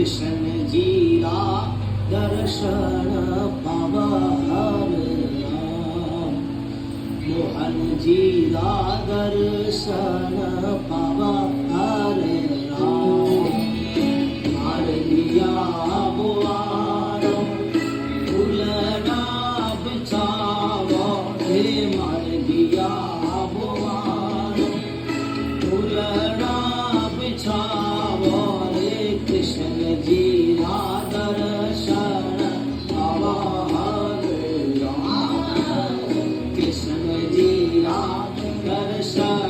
कृष्ण जीरा दर्शन पवार मोहन जीरा दर्शन पवार मारिया बुआरो फूलना बिछावो हे मारिया बुआरो फूलना बिछावो हे कृष्ण जीरा दर्शन पवार कृष्ण जीरा दर्शन